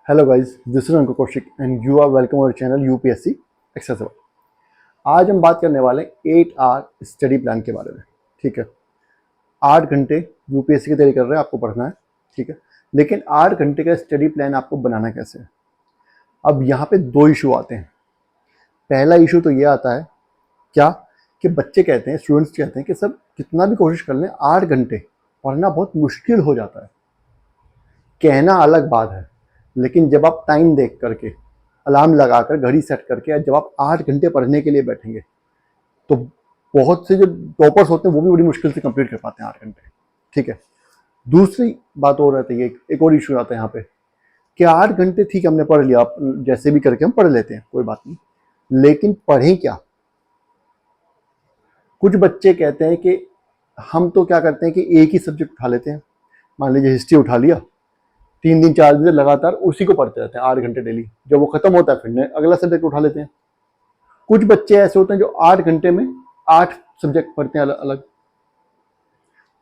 Hello guys, this is Ankur Kaushik and you are welcome our channel UPSC accessible. आज हम बात करने वाले हैं 8 आवर स्टडी प्लान के बारे में। ठीक है, 8 घंटे यूपीएससी की तैयारी कर रहे हैं, आपको पढ़ना है। ठीक है, लेकिन 8 घंटे का स्टडी प्लान आपको बनाना कैसे है? अब यहाँ पे दो इशू आते हैं। पहला इशू तो ये आता है क्या कि बच्चे कहते हैं, स्टूडेंट्स कहते हैं कि सर कितना भी कोशिश कर लें 8 घंटे पढ़ना बहुत मुश्किल हो जाता है। कहना अलग बात है, लेकिन जब आप टाइम देख करके अलार्म लगाकर घड़ी सेट करके जब आप 8 घंटे पढ़ने के लिए बैठेंगे तो बहुत से जो टॉपर्स होते हैं वो भी बड़ी मुश्किल से कंप्लीट कर पाते हैं 8 घंटे। ठीक है, दूसरी बात और रहती है, एक और इशू आता है यहाँ पे कि 8 घंटे ठीक है हमने पढ़ लिया, आप जैसे भी करके हम पढ़ लेते हैं, कोई बात नहीं, लेकिन पढ़ें क्या? कुछ बच्चे कहते हैं कि हम तो क्या करते हैं कि एक ही सब्जेक्ट उठा लेते हैं। मान लीजिए हिस्ट्री उठा लिया, 3 दिन 4 दिन लगातार उसी को पढ़ते रहते हैं 8 घंटे डेली। जब वो खत्म होता है फिर अगला सब्जेक्ट उठा लेते हैं। कुछ बच्चे ऐसे होते हैं जो 8 घंटे में 8 सब्जेक्ट पढ़ते हैं अलग अलग।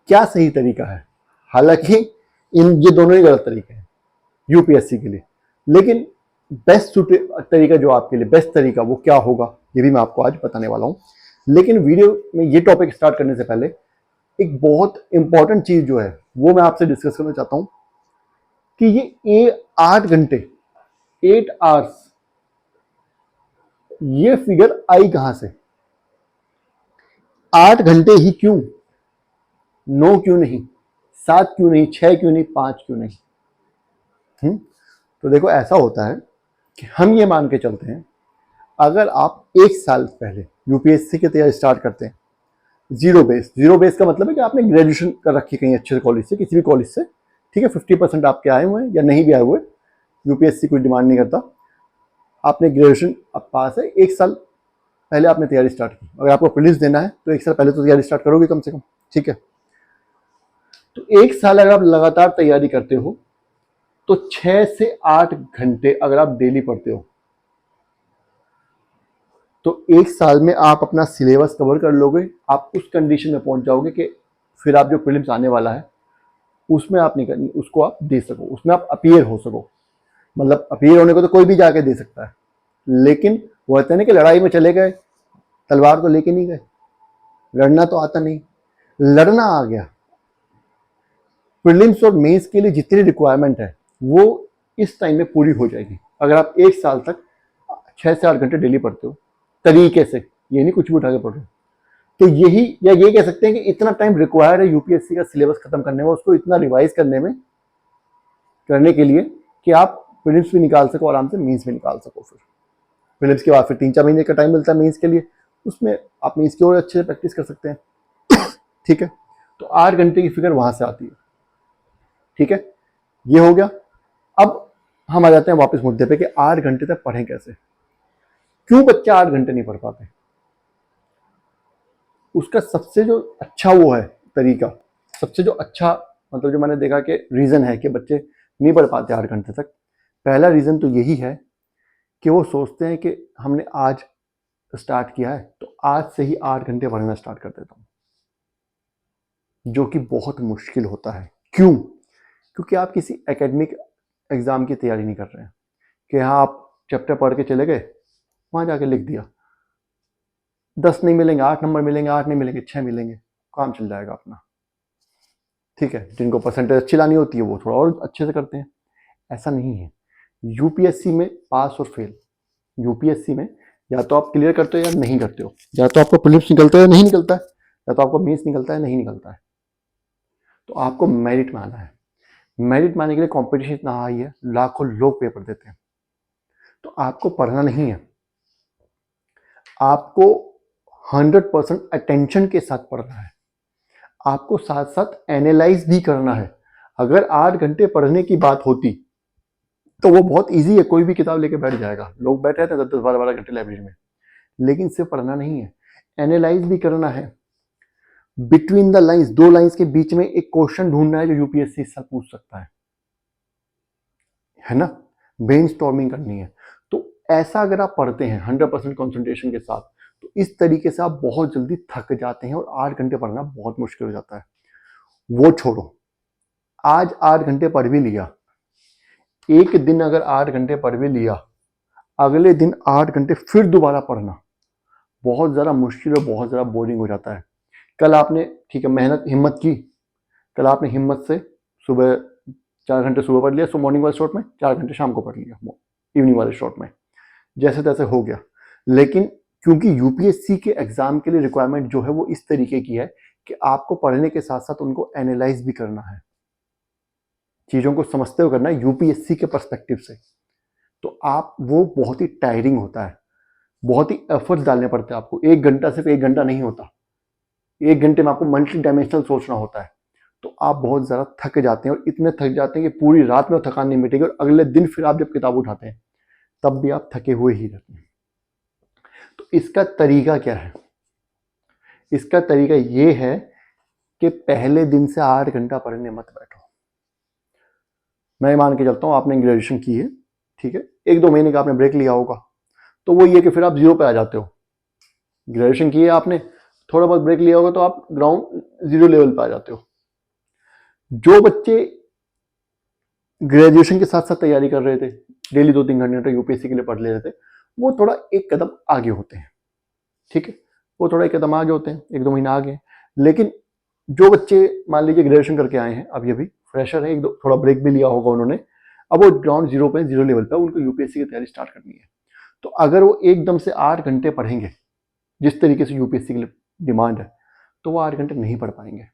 क्या सही तरीका है? हालांकि ये दोनों ही गलत तरीके हैं यूपीएससी के लिए, लेकिन बेस्ट तरीका जो आपके लिए बेस्ट तरीका वो क्या होगा ये भी मैं आपको आज बताने वाला हूं। लेकिन वीडियो में ये टॉपिक स्टार्ट करने से पहले एक बहुत इंपॉर्टेंट चीज जो है वो मैं आपसे डिस्कस करना चाहता हूं कि ये 8 घंटे 8 आवर्स ये फिगर आई कहां से? 8 घंटे ही क्यों? 9 क्यों नहीं? 7 क्यों नहीं? 6 क्यों नहीं? 5 क्यों नहीं? तो देखो, ऐसा होता है कि हम ये मान के चलते हैं, अगर आप 1 साल पहले यूपीएससी की तैयारी स्टार्ट करते हैं जीरो बेस का मतलब है कि आपने ग्रेजुएशन कर रखी कहीं अच्छे कॉलेज से, किसी भी कॉलेज से। ठीक है, 50% आपके आए हुए हैं या नहीं भी आए हुए, यूपीएससी कोई डिमांड नहीं करता। आपने ग्रेजुएशन अब पास है, 1 साल पहले आपने तैयारी स्टार्ट की। अगर आपको प्रीलिम्स देना है तो 1 साल पहले तो तैयारी स्टार्ट करोगे कम से कम। ठीक है, तो 1 साल अगर आप लगातार तैयारी करते हो तो 6 से 8 घंटे अगर आप डेली पढ़ते हो तो 1 साल में आप अपना सिलेबस कवर कर लोगे। आप उस कंडीशन में पहुंच जाओगे कि फिर आप जो प्रीलिम्स आने वाला है उसमें आप नहीं, उसको आप दे सको, उसमें आप अपीयर हो सको। मतलब अपीयर होने को तो कोई भी जाके दे सकता है, लेकिन वो कहते हैं ना कि लड़ाई में चले गए, तलवार को लेके नहीं गए। लड़ना तो आता नहीं, लड़ना आ गया। प्रीलिम्स और मेंस के लिए जितनी रिक्वायरमेंट है वो इस टाइम में पूरी हो जाएगी अगर आप 1 साल तक 6 से 8 घंटे डेली पढ़ते हो तरीके से। ये नहीं कुछ भी उठा के पढ़ रहे हो। तो यही या ये कह सकते हैं कि इतना टाइम रिक्वायर्ड है यूपीएससी का सिलेबस खत्म करने में, उसको इतना रिवाइज करने में, करने के लिए कि आप प्रीलिम्स भी निकाल सको आराम से, मेंस भी निकाल सको। फिर प्रीलिम्स के बाद फिर 3-4 महीने का टाइम मिलता है मेंस के लिए, उसमें आप मेंस की और अच्छे से प्रैक्टिस कर सकते हैं। ठीक है, तो 8 घंटे की फिगर वहां से आती है। ठीक है, ये हो गया। अब हम आ जाते हैं वापस मुद्दे पे कि 8 घंटे तक पढ़ें कैसे? क्यों बच्चे 8 घंटे नहीं पढ़ पाते? उसका सबसे जो अच्छा वो है तरीका, सबसे जो अच्छा मतलब जो मैंने देखा कि रीजन है कि बच्चे नहीं पढ़ पाते 8 घंटे तक, पहला रीजन तो यही है कि वो सोचते हैं कि हमने आज स्टार्ट किया है तो आज से ही 8 घंटे पढ़ना स्टार्ट कर देता हूँ, जो कि बहुत मुश्किल होता है। क्यों? क्योंकि आप किसी एकेडमिक एग्जाम की तैयारी नहीं कर रहे हैं कि हाँ आप चैप्टर पढ़ के चले गए, वहां जाके लिख दिया, 10 नहीं मिलेंगे, 8 नंबर मिलेंगे, 8 नहीं मिलेंगे, 6 मिलेंगे, काम चल जाएगा अपना। ठीक है, जिनको परसेंटेज अच्छी लानी होती है वो थोड़ा और अच्छे से करते हैं। ऐसा नहीं है यूपीएससी में। पास और फेल यूपीएससी में या तो आप क्लियर करते हो या नहीं करते हो, या तो आपको प्रीलिम्स निकलता है या नहीं निकलता है, या तो आपको मेंस निकलता है नहीं निकलता है। तो आपको मेरिट में आना है। मेरिट में आने के लिए कंपटीशन इतना हाई है, लाखों लोग पेपर देते हैं। तो आपको पढ़ना नहीं है, आपको 100% अटेंशन के साथ पढ़ना है। आपको साथ साथ एनालाइज भी करना है। अगर 8 घंटे पढ़ने की बात होती तो वो बहुत इजी है, कोई भी किताब लेके बैठ जाएगा। लोग बैठ रहते हैं 10-10 12-12 घंटे लाइब्रेरी में, लेकिन सिर्फ पढ़ना नहीं है, एनालाइज भी करना है। बिटवीन द लाइंस, 2 लाइंस के बीच में एक क्वेश्चन ढूंढना है जो यूपीएससी इस साल पूछ सकता है ना? ब्रेनस्टॉर्मिंग करनी है। तो ऐसा अगर आप पढ़ते हैं 100% कॉन्सेंट्रेशन के साथ तो इस तरीके से आप बहुत जल्दी थक जाते हैं और 8 घंटे पढ़ना बहुत मुश्किल हो जाता है। वो छोड़ो, आज 8 घंटे पढ़ भी लिया, एक दिन अगर 8 घंटे पढ़ भी लिया, अगले दिन 8 घंटे फिर दोबारा पढ़ना बहुत ज़्यादा मुश्किल और बहुत ज़्यादा बोरिंग हो जाता है। कल आपने ठीक है मेहनत हिम्मत की, कल आपने हिम्मत से सुबह 4 घंटे सुबह पढ़ लिया, सो मॉर्निंग वाले शॉट में 4 घंटे शाम को पढ़ लिया इवनिंग वाले शॉट में, जैसे तैसे हो गया। लेकिन क्योंकि यूपीएससी के एग्जाम के लिए रिक्वायरमेंट जो है वो इस तरीके की है कि आपको पढ़ने के साथ साथ उनको एनालाइज भी करना है, चीज़ों को समझते हुए करना है यूपीएससी के पर्सपेक्टिव से। तो आप वो बहुत ही टायरिंग होता है, बहुत ही एफर्ट्स डालने पड़ते हैं आपको। 1 घंटा सिर्फ 1 घंटा नहीं होता, 1 घंटे में आपको मल्टी डायमेंशनल सोचना होता है। तो आप बहुत ज़्यादा थक जाते हैं और इतने थक जाते हैं कि पूरी रात में थकान नहीं मिटेगी और अगले दिन फिर आप जब किताब उठाते हैं तब भी आप थके हुए ही रहते हैं। तो इसका तरीका क्या है? इसका तरीका ये है कि पहले दिन से 8 घंटा पढ़ने मत बैठो। मैं मान के चलता हूँ आपने ग्रेजुएशन की है, ठीक है, 1-2 महीने का आपने ब्रेक लिया होगा, तो वो ये कि फिर आप जीरो पे आ जाते हो। ग्रेजुएशन की है आपने, थोड़ा बहुत ब्रेक लिया होगा तो आप ग्राउंड जीरो लेवल पे आ जाते हो। जो बच्चे ग्रेजुएशन के साथ साथ तैयारी कर रहे थे, डेली 2-3 घंटे यूपीएससी के लिए पढ़ ले रहे थे, वो थोड़ा एक कदम आगे होते हैं, ठीक है, वो थोड़ा एक कदम आगे होते हैं, 1-2 महीना आगे। लेकिन जो बच्चे मान लीजिए ग्रेजुएशन करके आए हैं, अब ये भी फ्रेशर है, एक दो थोड़ा ब्रेक भी लिया होगा उन्होंने, अब वो ग्राउंड जीरो पे, जीरो लेवल पे, उनको यूपीएससी की तैयारी स्टार्ट करनी है। तो अगर वो एकदम से 8 घंटे पढ़ेंगे जिस तरीके से यूपीएससी के लिए डिमांड है, तो वो 8 घंटे नहीं पढ़ पाएंगे।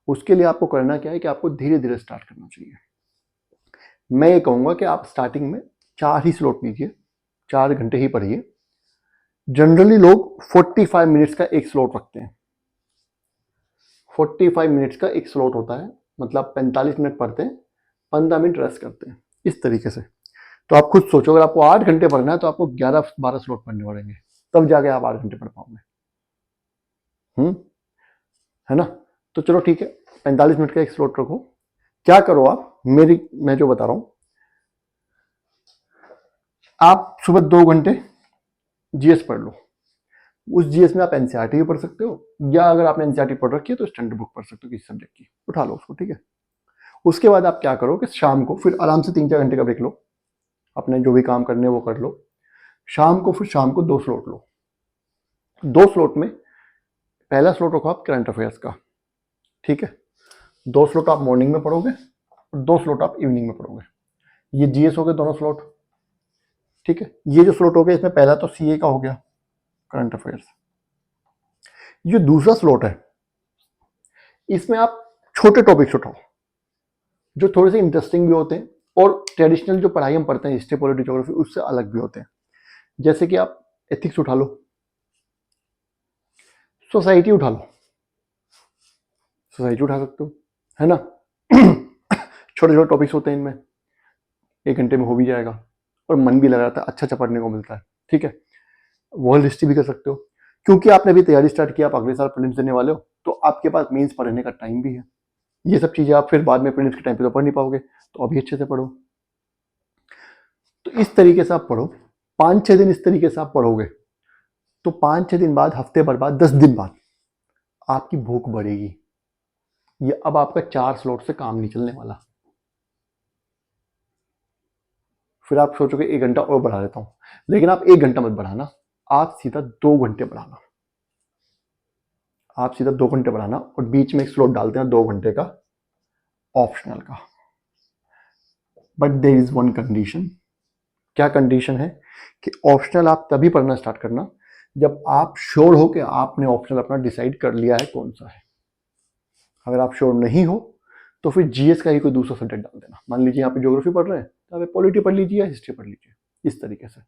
उसके लिए आपको करना क्या है कि आपको धीरे धीरे स्टार्ट करना चाहिए। मैं ये कहूँगा कि आप स्टार्टिंग में 4 ही स्लॉट लीजिए, 4 घंटे ही पढ़िए। जनरली लोग 45 मिनट्स का एक स्लॉट रखते हैं। 45 मिनट्स का एक स्लॉट होता है, मतलब 45 मिनट पढ़ते हैं, 15 मिनट रेस्ट करते हैं, इस तरीके से। तो आप खुद सोचो, अगर आपको 8 घंटे पढ़ना है तो आपको 11-12 स्लॉट पढ़ने पड़ेंगे, तब जाके आप 8 घंटे पढ़ पाओगे। है ना? तो चलो ठीक है, 45 मिनट का एक स्लॉट रखो। क्या करो आप, मैं जो बता रहा हूं, आप सुबह 2 घंटे जीएस पढ़ लो। उस जीएस में आप एनसीईआरटी भी पढ़ सकते हो, या अगर आपने एनसीईआरटी पढ़ रखी है तो स्टैंडर्ड बुक पढ़ सकते हो किसी सब्जेक्ट की, उठा लो उसको, ठीक है। उसके बाद आप क्या करो कि शाम को फिर आराम से 3-4 घंटे का ब्रेक लो, अपने जो भी काम करने वो कर लो। शाम को फिर शाम को 2 स्लॉट लो। 2 स्लॉट में पहला स्लॉट रखो आप करंट अफेयर्स का, ठीक है। 2 स्लॉट आप मॉर्निंग में पढ़ोगे और 2 स्लॉट आप इवनिंग में पढ़ोगे। ये जीएस हो गए दोनों स्लॉट, ठीक है। ये जो स्लॉट हो गया, इसमें पहला तो सीए का हो गया, करंट अफेयर्स। ये दूसरा स्लॉट है, इसमें आप छोटे टॉपिक्स उठाओ जो थोड़े से इंटरेस्टिंग भी होते हैं और ट्रेडिशनल जो पढ़ाई हम पढ़ते हैं हिस्ट्री, पॉलिटी, ज्योग्राफी, उससे अलग भी होते हैं। जैसे कि आप एथिक्स उठा लो, सोसाइटी उठा लो, सोसाइटी उठा सकते हो, है ना। छोटे छोटे टॉपिक्स होते हैं इनमें, 1 घंटे में हो भी जाएगा और मन भी लगा रहता है, अच्छा अच्छा पढ़ने को मिलता है, ठीक है। वर्ल्ड हिस्ट्री भी कर सकते हो, क्योंकि आपने अभी तैयारी स्टार्ट किया, आप अगले साल प्रीलिम्स देने वाले हो, तो आपके पास मेंस पढ़ने का टाइम भी है। ये सब चीजें आप फिर बाद में प्रीलिम्स के टाइम पे तो पढ़ नहीं पाओगे, तो अभी अच्छे से पढ़ो। तो इस तरीके से आप पढ़ो, 5-6 दिन इस तरीके से आप पढ़ोगे, तो 5-6 दिन बाद, हफ्ते भर बाद, 10 दिन बाद आपकी भूख बढ़ेगी। ये अब आपका 4 स्लॉट से काम नहीं चलने वाला। फिर आप सोचोगे 1 घंटा और बढ़ा देता हूं, लेकिन आप 1 घंटा मत बढ़ाना, आप सीधा 2 घंटे बढ़ाना। आप सीधा 2 घंटे बढ़ाना और बीच में एक स्लॉट डालते हैं 2 घंटे का ऑप्शनल का। But there is one condition. क्या कंडीशन है? कि ऑप्शनल आप तभी पढ़ना स्टार्ट करना जब आप श्योर हो कि आपने ऑप्शनल अपना डिसाइड कर लिया है कौन सा है। अगर आप श्योर नहीं हो तो फिर जीएस का ही कोई दूसरा सब्जेक्ट डाल देना। मान लीजिए यहाँ पे ज्योग्राफी पढ़ रहे हैं तो आप पॉलिटी पढ़ लीजिए या हिस्ट्री पढ़ लीजिए, इस तरीके से,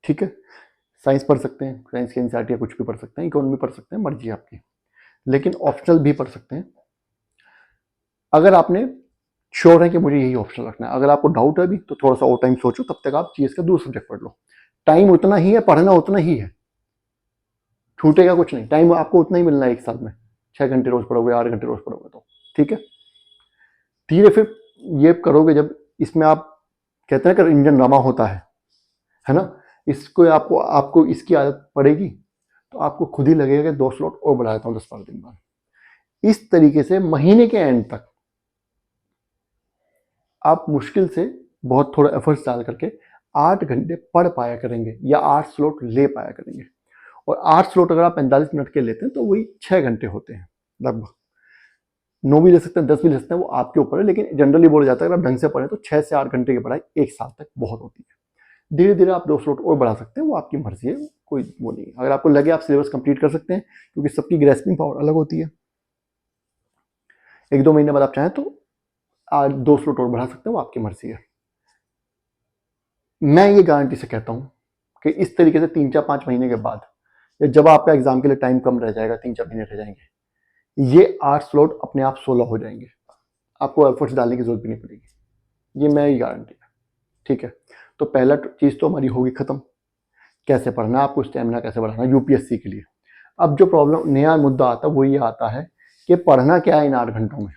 ठीक है। साइंस पढ़ सकते हैं, साइंस के एनसीईआरटी या कुछ भी पढ़ सकते हैं, इकोनॉमी पढ़ सकते हैं, मर्जी आपकी, लेकिन ऑप्शनल भी पढ़ सकते हैं अगर आपने श्योर है कि मुझे यही ऑप्शन रखना है। अगर आपको डाउट है अभी तो थोड़ा सा और टाइम सोचो, तब तक आप जीएस का दूसरा सब्जेक्ट पढ़ लो। टाइम उतना ही है, पढ़ना उतना ही है, छूटेगा कुछ नहीं, टाइम आपको उतना ही मिलना है एक साल में। 6 घंटे रोज पढ़ोगे, 8 घंटे रोज पढ़ोगे तो ठीक है। धीरे फिर ये करोगे जब इसमें आप कहते हैं कि इंजन रमा होता है ना, इसको आपको आपको इसकी आदत पड़ेगी तो आपको खुद ही लगेगा कि 2 स्लॉट और बढ़ा देता हूँ 10-12 दिन बाद। इस तरीके से महीने के एंड तक आप मुश्किल से बहुत थोड़ा एफर्ट्स डाल करके 8 घंटे पढ़ पाया करेंगे या 8 स्लॉट ले पाया करेंगे। और 8 स्लॉट अगर आप 45 मिनट के लेते हैं तो वही 6 घंटे होते हैं लगभग। 9 भी ले सकते हैं, 10 भी ले सकते हैं, वो आपके ऊपर है, लेकिन जनरली बोला जाता है अगर आप ढंग से पढ़ें तो 6 से 8 घंटे की पढ़ाई एक साल तक बहुत होती है। धीरे धीरे आप 2 स्लॉट और बढ़ा सकते हैं, वो आपकी मर्जी है, कोई वो नहीं है। अगर आपको लगे आप सिलेबस कंप्लीट कर सकते हैं, क्योंकि सबकी ग्रेस्पिंग पावर अलग होती है, 1-2 महीने बाद आप चाहें तो 2 स्लॉट और बढ़ा सकते हैं, वो आपकी मर्जी है। मैं ये गारंटी से कहता हूँ कि इस तरीके से 3-4-5 महीने के बाद, या जब आपका एग्जाम के लिए टाइम कम रह जाएगा, 3-4 महीने रह जाएंगे, ये 8 स्लॉट अपने आप 16 हो जाएंगे। आपको एफर्ट्स डालने की जरूरत भी नहीं पड़ेगी, ये मेरी गारंटी है। ठीक है, तो पहला चीज तो हमारी होगी खत्म, कैसे पढ़ना, आपको स्टेमिना कैसे बढ़ाना यूपीएससी के लिए। अब जो प्रॉब्लम नया मुद्दा आता है वो ये आता है कि पढ़ना क्या है इन 8 घंटों में।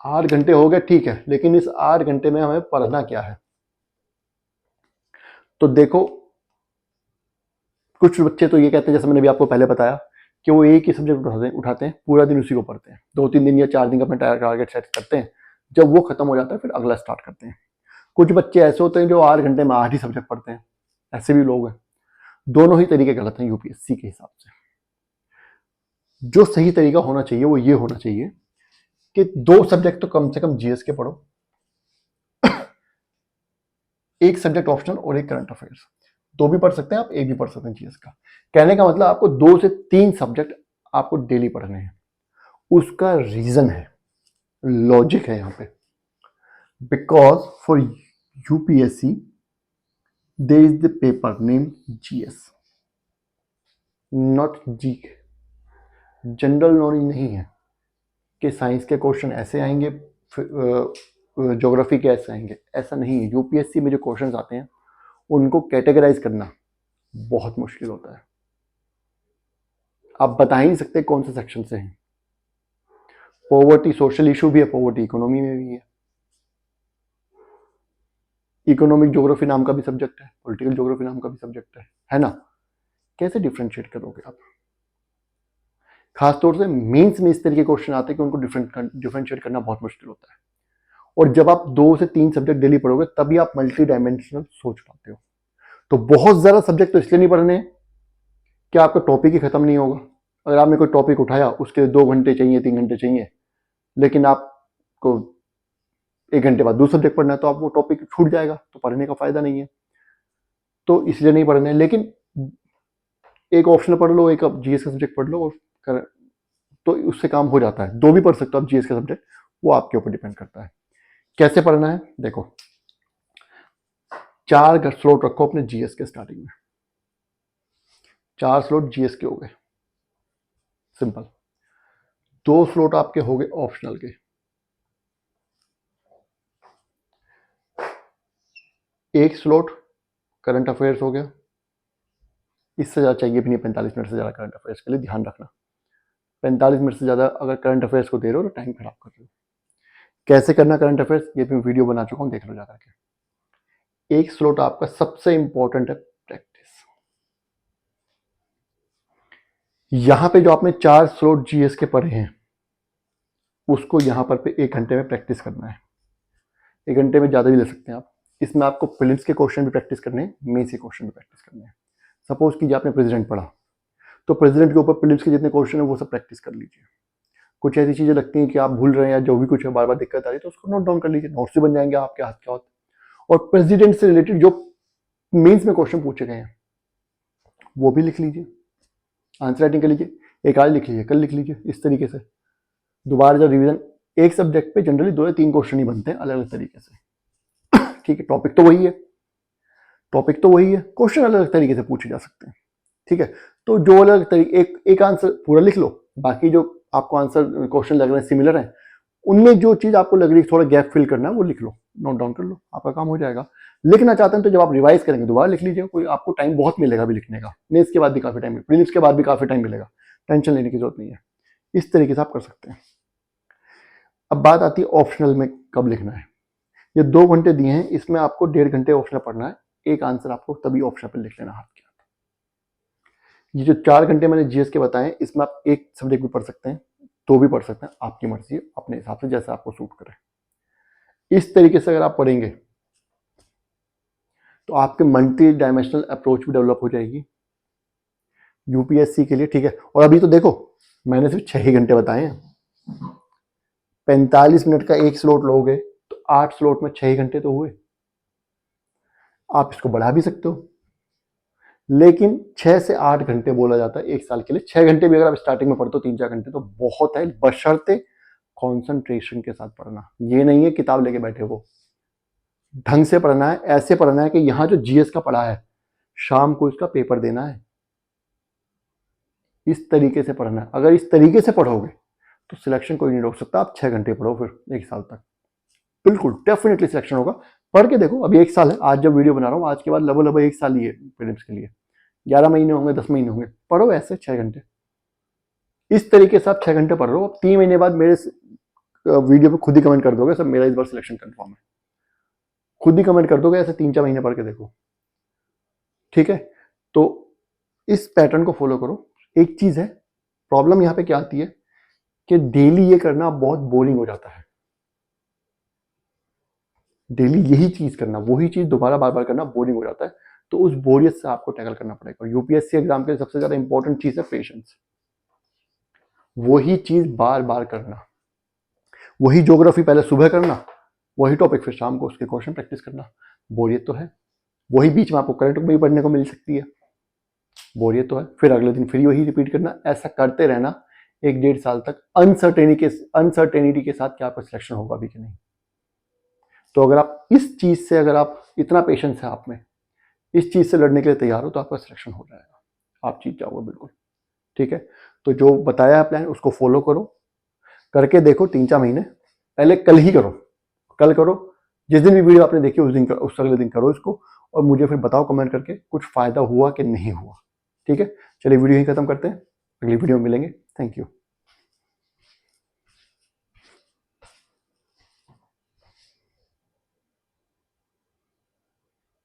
8 घंटे हो गए ठीक है, लेकिन इस 8 घंटे में हमें पढ़ना क्या है। तो देखो, कुछ बच्चे तो ये कहते हैं, जैसे मैंने भी आपको पहले बताया, कि वो एक ही सब्जेक्ट उठाते हैं, पूरा दिन उसी को पढ़ते हैं, 2-3 दिन या 4 दिन का अपना टारगेट सेट करते हैं, जब वो खत्म हो जाता है फिर अगला स्टार्ट करते हैं। कुछ बच्चे ऐसे होते हैं जो 8 घंटे में 8 ही सब्जेक्ट पढ़ते हैं, ऐसे भी लोग हैं। दोनों ही तरीके गलत हैं यूपीएससी के हिसाब से। जो सही तरीका होना चाहिए वो ये होना चाहिए कि 2 सब्जेक्ट तो कम से कम जीएस के पढ़ो, एक सब्जेक्ट ऑप्शनल और एक करंट अफेयर्स। 2 भी पढ़ सकते हैं आप, एक भी पढ़ सकते हैं जीएस का। कहने का मतलब आपको 2 से 3 सब्जेक्ट आपको डेली पढ़ने हैं। उसका रीजन है, लॉजिक है यहाँ पे, because for UPSC there is the paper name GS, not G. General knowledge नहीं है कि साइंस के क्वेश्चन ऐसे आएंगे, ज्योग्राफी के ऐसे आएंगे, ऐसा नहीं है। यूपीएससी में जो क्वेश्चंस आते हैं उनको कैटेगराइज करना बहुत मुश्किल होता है। आप बता ही नहीं सकते कौन से सेक्शन से हैं। पॉवर्टी सोशल इशू भी है, पॉवर्टी इकोनॉमी में भी है, इकोनॉमिक ज्योग्राफी नाम का भी सब्जेक्ट है, पॉलिटिकल ज्योग्राफी नाम का भी सब्जेक्ट है ना। कैसे डिफ्रेंशिएट करोगे आप? खासतौर से मेंस में इस तरह के क्वेश्चन आते हैं कि उनको डिफ्रेंशिएट करना बहुत मुश्किल होता है। और जब आप 2 से 3 सब्जेक्ट डेली पढ़ोगे तभी आप मल्टी डायमेंशनल सोच पाते हो। तो बहुत ज्यादा सब्जेक्ट तो इसलिए नहीं पढ़ने कि आपका टॉपिक ही खत्म नहीं होगा। अगर आपने कोई टॉपिक उठाया उसके 2 घंटे चाहिए, 3 घंटे चाहिए, लेकिन आपको 1 घंटे बाद दूसरा सब्जेक्ट पढ़ना है, तो आप वो टॉपिक छूट जाएगा, तो पढ़ने का फायदा नहीं है। तो इसलिए नहीं पढ़ना है। लेकिन एक ऑप्शनल पढ़ लो, एक जीएस का सब्जेक्ट पढ़ लो और तो उससे काम हो जाता है। 2 भी पढ़ सकते हो आप जीएस का सब्जेक्ट, वो आपके ऊपर डिपेंड करता है कैसे पढ़ना है। देखो, 4 स्लॉट रखो अपने जीएस के स्टार्टिंग में, 4 स्लॉट जीएस के हो गए, सिंपल। 2 स्लॉट आपके हो गए ऑप्शनल के, एक स्लॉट करंट अफेयर्स हो गया। इससे ज़्यादा चाहिए भी नहीं 45 मिनट से ज़्यादा करंट अफेयर्स के लिए, ध्यान रखना। 45 मिनट से ज़्यादा अगर करंट अफेयर्स को दे रहे हो तो टाइम खराब कर रहे हो। कैसे करना करंट अफेयर्स, ये भी वीडियो बना चुका हूँ, देख लो जाकर के। एक स्लॉट आपका सबसे इंपॉर्टेंट है प्रैक्टिस। यहां पे जो आपने 4 स्लॉट जीएस के पढ़े हैं उसको यहां पर पे 1 घंटे में प्रैक्टिस करना है। 1 घंटे में ज़्यादा भी ले सकते हैं आप। इसमें आपको प्रीलिम्स के क्वेश्चन भी प्रैक्टिस करने हैं, मेंस के क्वेश्चन भी प्रैक्टिस करने हैं। सपोज कीजिए आपने प्रेसिडेंट पढ़ा, तो प्रेसिडेंट के ऊपर प्रीलिम्स के जितने क्वेश्चन है वो सब प्रैक्टिस कर लीजिए। कुछ ऐसी चीज़ें लगती हैं कि आप भूल रहे हैं या जो भी कुछ है बार बार दिक्कत आ रही है, तो उसको नोट डाउन कर लीजिए, नोट्स भी बन जाएंगे आपके हाथ के हाथ। और प्रेसिडेंट से रिलेटेड जो मेंस में क्वेश्चन पूछे गए हैं वो भी लिख लीजिए, आंसर राइटिंग कर लीजिए, एक आज लिख लीजिए, कल लिख लीजिए। इस तरीके से दोबारा जब रिवीजन, एक सब्जेक्ट पे जनरली 2 या 3 क्वेश्चन ही बनते हैं अलग अलग तरीके से। ठीक है, टॉपिक तो वही है, क्वेश्चन अलग अलग तरीके से पूछे जा सकते हैं। ठीक है, तो जो अलग तरीके, एक आंसर पूरा लिख लो, बाकी जो आपको आंसर क्वेश्चन लग रहे हैं सिमिलर हैं, उनमें जो चीज आपको लग रही है थोड़ा गैप फिल करना है वो लिख लो, नोट डाउन कर लो, आपका काम हो जाएगा। लिखना चाहते हैं तो जब आप रिवाइज करेंगे दोबारा लिख लीजिए, कोई आपको टाइम बहुत मिलेगा भी लिखने का, मेंस के बाद भी काफी टाइम, प्रीलिम्स के बाद भी काफी टाइम मिलेगा, टेंशन लेने की जरूरत नहीं है। इस तरीके से आप कर सकते हैं। अब बात आती है ऑप्शनल में कब लिखना है। ये 2 घंटे दिए हैं, इसमें आपको 1.5 घंटे ऑप्शनल पढ़ना है, एक आंसर आपको तभी ऑप्शनल पर लिख लेना हाथ के हाथ। ये जो 4 घंटे मैंने जीएस के बताए, इसमें आप एक सब्जेक्ट भी पढ़ सकते हैं, 2 भी पढ़ सकते हैं, आपकी मर्जी है, अपने हिसाब से जैसे आपको सूट करे। इस तरीके से अगर आप पढ़ेंगे तो आपके मल्टी डायमेंशनल अप्रोच भी डेवलप हो जाएगी यूपीएससी के लिए, ठीक है। और अभी तो देखो मैंने सिर्फ 6 ही घंटे बताए हैं, 45 मिनट का एक स्लॉट लोगे तो 8 स्लॉट में 6 ही घंटे तो हुए। आप इसको बढ़ा भी सकते हो, लेकिन 6 से 8 घंटे बोला जाता है एक साल के लिए। 6 घंटे भी अगर आप स्टार्टिंग में पढ़ते हो 3-4 घंटे तो बहुत है, बशर्ते कंसंट्रेशन के साथ पढ़ना। ये नहीं है किताब लेके बैठे हो, ढंग से पढ़ना है, ऐसे पढ़ना है कि यहाँ जो जीएस का पढ़ा है शाम को इसका पेपर देना है, इस तरीके से पढ़ना है। अगर इस तरीके से पढ़ोगे तो सिलेक्शन कोई नहीं रोक सकता। आप 6 घंटे पढ़ो फिर एक साल तक, बिल्कुल डेफिनेटली सिलेक्शन होगा। पढ़ के देखो, अभी एक साल है, आज जब वीडियो बना रहा हूँ आज के बाद लगभग एक साल ही है प्रीलिम्स के लिए, 11 महीने होंगे 10 महीने होंगे। पढ़ो ऐसे 6 घंटे, इस तरीके से आप 6 घंटे पढ़ रहे हो। अब 3 महीने बाद मेरे वीडियो पे खुद ही कमेंट कर दोगे सर मेरा इस बार सिलेक्शन कंफर्म है, खुद ही कमेंट कर दोगे। ऐसे 3-4 महीने पढ़ के देखो, ठीक है। तो इस पैटर्न को फॉलो करो। एक चीज है, प्रॉब्लम यहाँ पे क्या आती है कि डेली ये करना बहुत बोरिंग हो जाता है। डेली यही चीज करना, वही चीज दोबारा बार बार करना बोरिंग हो जाता है। तो उस बोरियत से आपको टैकल करना पड़ेगा। और यूपीएससी एग्जाम के लिए सबसे ज्यादा इंपॉर्टेंट चीज है पेशेंस। वही चीज बार बार करना, वही ज्योग्राफी पहले सुबह करना, वही टॉपिक फिर शाम को उसके क्वेश्चन प्रैक्टिस करना। बोरियत तो है, वही बीच में आपको करंट में भी पढ़ने को मिल सकती है, बोरियत तो है। फिर अगले दिन फिर वही रिपीट करना, ऐसा करते रहना 1-1.5 साल तक, अनसर्टेनिटी के साथ कि आपका सिलेक्शन होगा भी कि नहीं। तो अगर आप इस चीज से, अगर आप इतना पेशेंस है आप में, इस चीज से लड़ने के लिए तैयार हो तो आपका सिलेक्शन हो जाएगा, आप जीत जाओगे बिल्कुल, ठीक है। तो जो बताया है प्लान उसको फॉलो करो, करके देखो 3-4 महीने। पहले कल ही करो, कल करो, जिस दिन भी वीडियो आपने देखी उस दिन करो, उस अगले दिन करो इसको, और मुझे फिर बताओ कमेंट करके कुछ फायदा हुआ कि नहीं हुआ, ठीक है। चलिए वीडियो ही खत्म करते हैं, अगली वीडियो में मिलेंगे। Thank you.